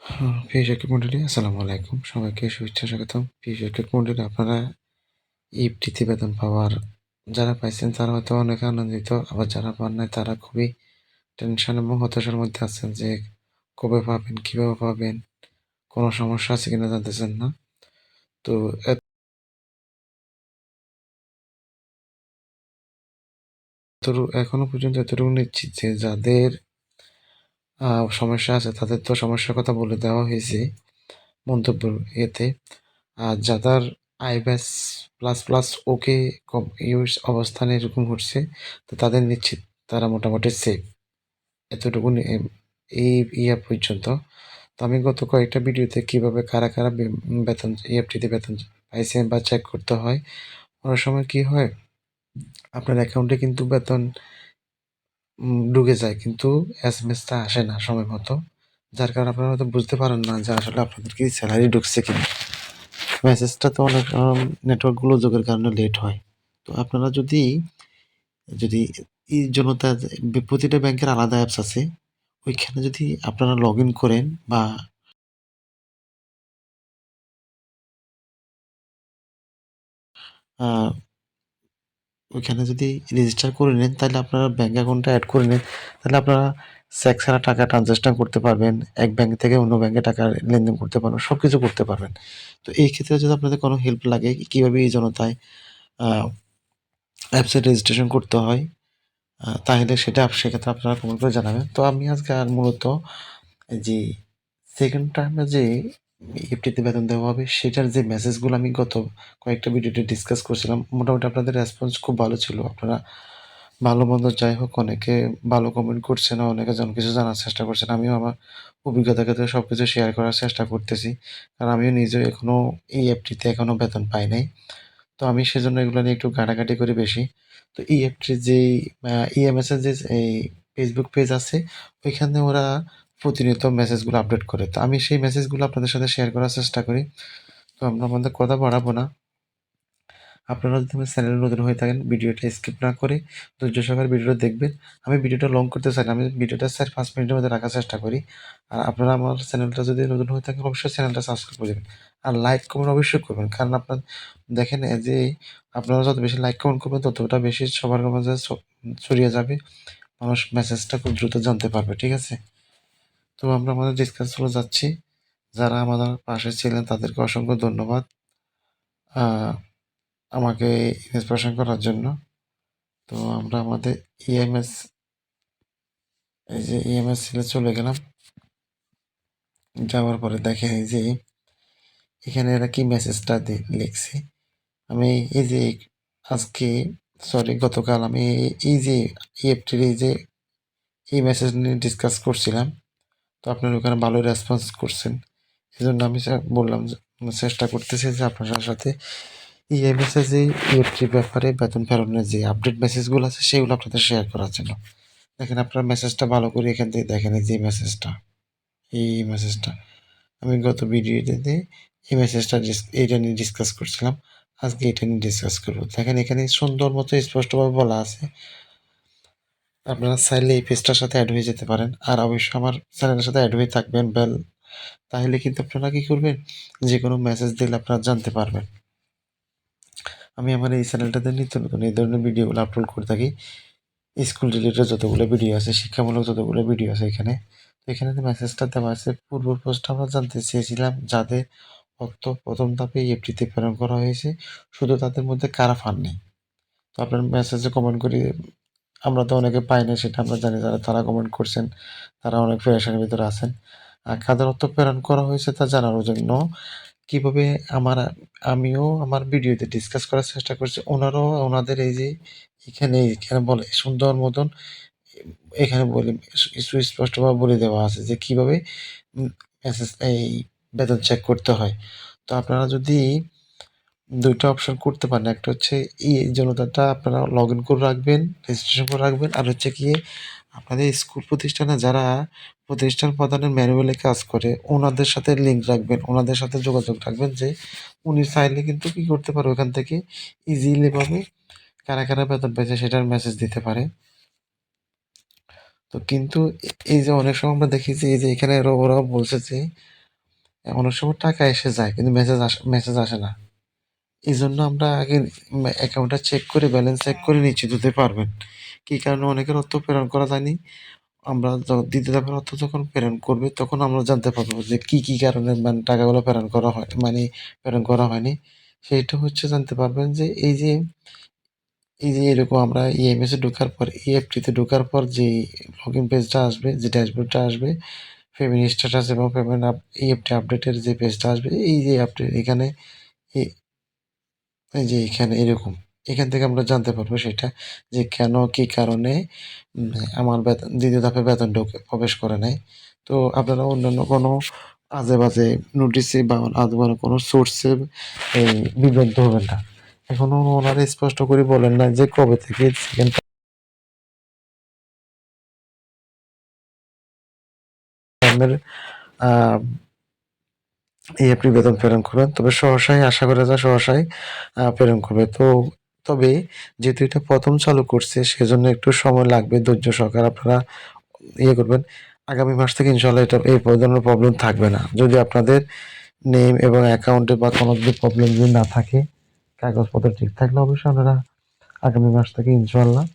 প্রিয় শিক্ষক মণ্ডলী, আসসালামু আলাইকুম। সবাইকে শুভেচ্ছা স্বাগতম। প্রিয় শিক্ষক মণ্ডলী, আপনারা এই প্রতিবেদন পাওয়ার যারা পাইছেন তারা হয়তো অনেক আনন্দিত, আবার যারা পান নাই তারা খুবই টেনশন এবং হতাশার মধ্যে আছেন যে কবে পাবেন, কিভাবে পাবেন, কোনো সমস্যা আছে কিনা জানতেছেন না। তো এখনো পর্যন্ত এতটুকু নিশ্চিত যে যাদের সমস্যা আছে তাদের তো সমস্যার কথা বলে দেওয়া হয়েছে মন্তব্য ইয়েতে। আর যাদের আইব্যাস প্লাস প্লাস ওকে কম ইউজ অবস্থানে এরকম ঘটছে, তো তাদের নিশ্চিত তারা মোটামুটি সেফ। এতটুকু এই ইয়া পর্যন্ত। তো আমি গত কয়েকটা ভিডিওতে কিভাবে কারা কারা বেতন ইএফটিতে বেতন পাইছেন বা চেক করতে হয়। অনেক সময় কি হয়, আপনার অ্যাকাউন্টে কিন্তু বেতন ঢুকে যায়, কিন্তু এসএমএসটা আসে না সময় মতো। যার কারণে আপনারা হয়তো বুঝতে পারেন না যে আসলে আপনাদের কি স্যালারি ঢুকছে কিনা। মেসেজটা তো অনেক নেটওয়ার্কগুলো যোগের কারণে লেট হয়। তো আপনারা যদি যদি এই জনতা প্রতিটা ব্যাংকের আলাদা অ্যাপস আছে। ওইখানে যদি আপনারা লগ ইন করেন বা আ ওইখানে যদি রেজিস্টার করে নেন, তাহলে আপনারা ব্যাংক অ্যাকাউন্টটা এড করে নেন। তাহলে আপনারা চেক ছাড়া টাকা ট্রান্সেকশন করতে পারবেন। এক ব্যাংক থেকে অন্য ব্যাংকে টাকা লেনদেন করতে পারবেন। সবকিছু করতে পারবেন। তো এই ক্ষেত্রে যদি আপনাদের কোনো হেল্প লাগে কিভাবে এই জনতায় আ অ্যাপসে রেজিস্ট্রেশন করতে হয়, তাহলে সেক্ষেত্রে আপনারা কমেন্ট করে জানাবেন। তো আমি আজকে আর মূলত যে সেকেন্ড টার্মে যে এফডিতে বেতন দেওয়া হবে সেটার যে মেসেজগুলো আমি গত কয়েকটা ভিডিওতে ডিসকাস করছিলাম, মোটামুটি আপনাদের রেসপন্স খুব ভালো ছিল। আপনারা ভালো মন্দ যাই হোক অনেকে ভালো কমেন্ট করছেন, অনেকে কিছু জানার চেষ্টা করছেন। আমিও আমার অভিজ্ঞতাকে তো সব কিছু শেয়ার করার চেষ্টা করতেছি, কারণ আমিও নিজেও এখনও এই অ্যাপটিতে এখনও বেতন পাই নাই। তো আমি সেজন্য এগুলো নিয়ে একটু ঘাটাঘাটি করি বেশি। তো ইএফটির যেই ইএমএস এর যে এই ফেসবুক পেজ আছে, ওইখানে ওরা প্রতিনিয়ত মেসেজগুলো আপডেট করে। তো আমি সেই মেসেজগুলো আপনাদের সাথে শেয়ার করার চেষ্টা করি। তো আমরা আমাদের কথা বাড়াবো না। আপনারা যদি আমার চ্যানেলে নতুন হয়ে থাকেন, ভিডিওটা স্কিপ না করে ধৈর্য সহকারে ভিডিওটা দেখবেন। আমি ভিডিওটা লং করতে চাই না, আমি ভিডিওটা ৪-৫ মিনিটের মধ্যে রাখার চেষ্টা করি। আর আপনারা আমার চ্যানেলটা যদি নতুন হয়ে থাকেন, অবশ্যই চ্যানেলটা সাবস্ক্রাইব করে দেবেন। আর লাইক, কমেন্ট অবশ্যই করবেন। কারণ দেখেন এই যে আপনারা যত বেশি লাইক, কমেন্ট করবেন ততটা বেশি সবার মাঝে ছড়িয়ে যাবে। মানুষ মেসেজটা খুব দ্রুত জানতে পারবে। ঠিক আছে? তো আমরা আমাদের ডিসকাসগুলো যাচ্ছি। যারা আমাদের পাশে ছিলেন তাদেরকে অসংখ্য ধন্যবাদ আ আমাকে ইন্সপিরেশন করার জন্য। তো আমরা আমাদের ইএমএস এই যে ইএমএস সেলে চলে গেলাম। যাওয়ার পরে দেখেন এই যে এখানে এরা কি মেসেজটা লিখছে। আমি এই যে আজকে গতকাল আমি এই যে ইএফটির এই মেসেজ নিয়ে ডিসকাস করছিলাম। তো আপনারা ওখানে ভালো রেসপন্স করছেন। এজন্য আমি বললাম যে চেষ্টা করতেছি যে আপনার সাথে ইএমএস এর যে ইএফটির ব্যাপারে বেতন ফেরনের যে আপডেট মেসেজগুলো আছে সেগুলো আপনাদের শেয়ার করার জন্য। দেখেন আপনার মেসেজটা ভালো করে এখান থেকে দেখেন এই যে মেসেজটা। এই মেসেজটা আমি গত ভিডিওতে এই মেসেজটা এইটা নিয়ে ডিসকাস করছিলাম। আজকে এটা নিয়ে ডিসকাস করবো। দেখেন এখানে সুন্দর মতো স্পষ্টভাবে বলা আছে। আপনারা চাইলে এই পেজটার সাথে অ্যাড হয়ে যেতে পারেন। আর অবশ্যই আমার চ্যানেলের সাথে অ্যাড হয়ে থাকবেন তাহলে কিন্তু আপনারা কি করবেন? যেকোনো মেসেজ দিলে আপনারা জানতে পারবেন। আমি আমার এই চ্যানেলটাতে নিত্য নতুন এই ধরনের ভিডিওগুলো আপলোড করে থাকি। স্কুল রিলেটেড যতগুলো ভিডিও আছে, শিক্ষামূলক যতগুলো ভিডিও আছে এখানে। তো এখানে যে মেসেজটা দেওয়া আছে, পূর্ব পোস্টে আমরা জানতে চেয়েছিলাম যাদের অর্থ প্রথম ধাপে এফডিতে প্রেরণ করা হয়েছে, শুধু তাদের মধ্যে কারা পাননি। তো আপনার মেসেজে কমেন্ট করি আমরা তো অনেকে পাই না, সেটা আমরা জানি। তারা কমেন্ট করছেন, তারা অনেক প্রেশারের ভিতরে আছেন। আর কাদের অর্থ প্রেরণ করা হয়েছে তা জানার জন্য কিভাবে আমিও আমার ভিডিওতে ডিসকাস করার চেষ্টা করছি। ওনারাও ওনাদের এই যে এখানে বলে সুন্দর মতন এখানে সুস্পষ্টভাবে বলে দেওয়া আছে যে কিভাবে মেসেজ এই বেতন চেক করতে হয়। তো আপনারা যদি ২ টা অপশন করতে পারেন। একটা হচ্ছে এই জনতাটা আপনারা লগ ইন করে রাখবেন, রেজিস্ট্রেশন করে রাখবেন। আর হচ্ছে গিয়ে আপনাদের স্কুল প্রতিষ্ঠানে যারা প্রতিষ্ঠান প্রধানের ম্যানুয়ালি কাজ করে ওনাদের সাথে লিঙ্ক রাখবেন, ওনাদের সাথে যোগাযোগ রাখবেন যে উনি চাইলে কিন্তু কি করতে পারে ওখান থেকে ইজিলি ভাবে কারা কারা বেতন পেয়েছে সেটার মেসেজ দিতে পারে। তো কিন্তু এই যে অনেক সময় আমরা দেখি যে এই যে এখানে ওরা বলছে যে অনেক সময় টাকা এসে যায় কিন্তু মেসেজ আসে না। এজন্য আমরা আগে অ্যাকাউন্টটা চেক করে ব্যালেন্স চেক করে নিশ্চিত হতে পারবেন। কি কারণে অনেকের অর্থ প্রেরণ করা যায়নি। আমরা দ্বিতীয় ধাপের অর্থ যখন প্রেরণ করবে তখন আমরা জানতে পারবো যে কি কারণে টাকাগুলো প্রেরণ করা হয় প্রেরণ করা হয়নি। সেইটা হচ্ছে জানতে পারবেন যে এই যে এরকম আমরা ইএমএস এ ঢোকার পর ইএফটি তে ঢোকার পর যে লগইন পেজটা আসবে, যে ড্যাশবোর্ডটা আসবে, পেমেন্ট স্ট্যাটাস এবং পেমেন্ট ইএফটি আপডেটের যে পেজটা আসবে, এই যে আপডেট এখানে এ এই যে এখানে এরকম। এখান থেকে আমরা জানতে পারবো সেটা যে কেন, কি কারণে আমার দ্বিতীয় ধাপে বেতন প্রবেশ করে নাই। তো আপনারা অন্যান্য কোনো আজে-বাজে নোটিশে বা আজে-বাজে কোনো সোর্সে বিভ্রান্ত হবেন না। এখনো ওনারা স্পষ্ট করে বলেন নাই যে কবে থেকে সেকেন্ড টার্মের আ আপনি বেতন প্রেরণ করবেন। তবে সহসাই আশা করা যায় সহসাই প্রেরণ করবে। তবে যেহেতু এটা ১ম চালু করছে সেজন্য একটু সময় লাগবে। ধৈর্য সহকারে আপনারা করবেন। আগামী মাস থেকে ইনশাআল্লাহ এটা এই ধরনের প্রবলেম থাকবে না। যদি আপনাদের নেম এবং অ্যাকাউন্টে বা কোনো যদি প্রবলেম যদি না থাকে, কাগজপত্র ঠিক থাকলে অবশ্যই আপনারা আগামী মাস থেকে ইনশাআল্লাহ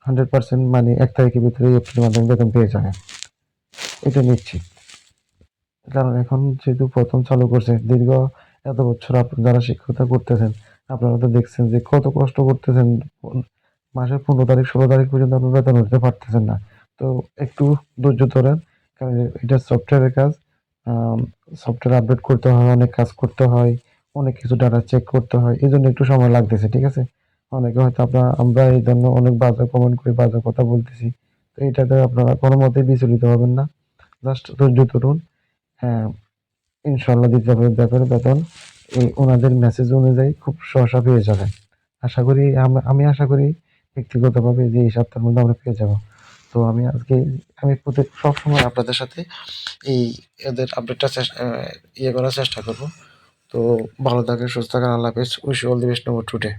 100% মানে ১ তারিখের ভিতরে এপ্রিল মাসের বেতন পেয়ে যাবেন। এটা নিশ্চিত। কারণ এখন যেহেতু ১ম চালু করছে, দীর্ঘ এত বছর যারা শিক্ষকতা করতেছেন, আপনারা তো দেখছেন যে কত কষ্ট করতেছেন। মাসের ১৫ তারিখ, ১৬ তারিখ পর্যন্ত আপনার বেতন উঠতে পারতেছেন না। তো একটু ধৈর্য ধরেন। কারণ এটা সফটওয়্যারের কাজ। আম সফটওয়্যার আপডেট করতে হয়, অনেক কাজ করতে হয়, অনেক কিছু ডাটা চেক করতে হয়। এজন্য একটু সময় লাগতেছে, ঠিক আছে? অনেকে হয়তো আমরা এই জন্য অনেক বাজে কমেন্ট করি, বাজে কথা বলতেছি। তো এটাতে আপনারা কোনমতেই বিচলিত হবেন না। জাস্ট ধৈর্য ধরুন। হ্যাঁ, ইনশাআল্লাহ দ্বিতীয় ধাপের বেতন ওনাদের মেসেজ অনুযায়ী খুব সহসা পেয়ে যাবেন। আশা করি আমি আশা করি ব্যক্তিগতভাবে যে এই সপ্তাহের মধ্যে আমরা পেয়ে যাব। তো আমি সবসময় আপনাদের সাথে এই এদের আপডেটটা করার চেষ্টা করব। তো ভালো থাকেন, সুস্থ থাকেন। আল্লাহ হাফেজ। Wish you all the best today.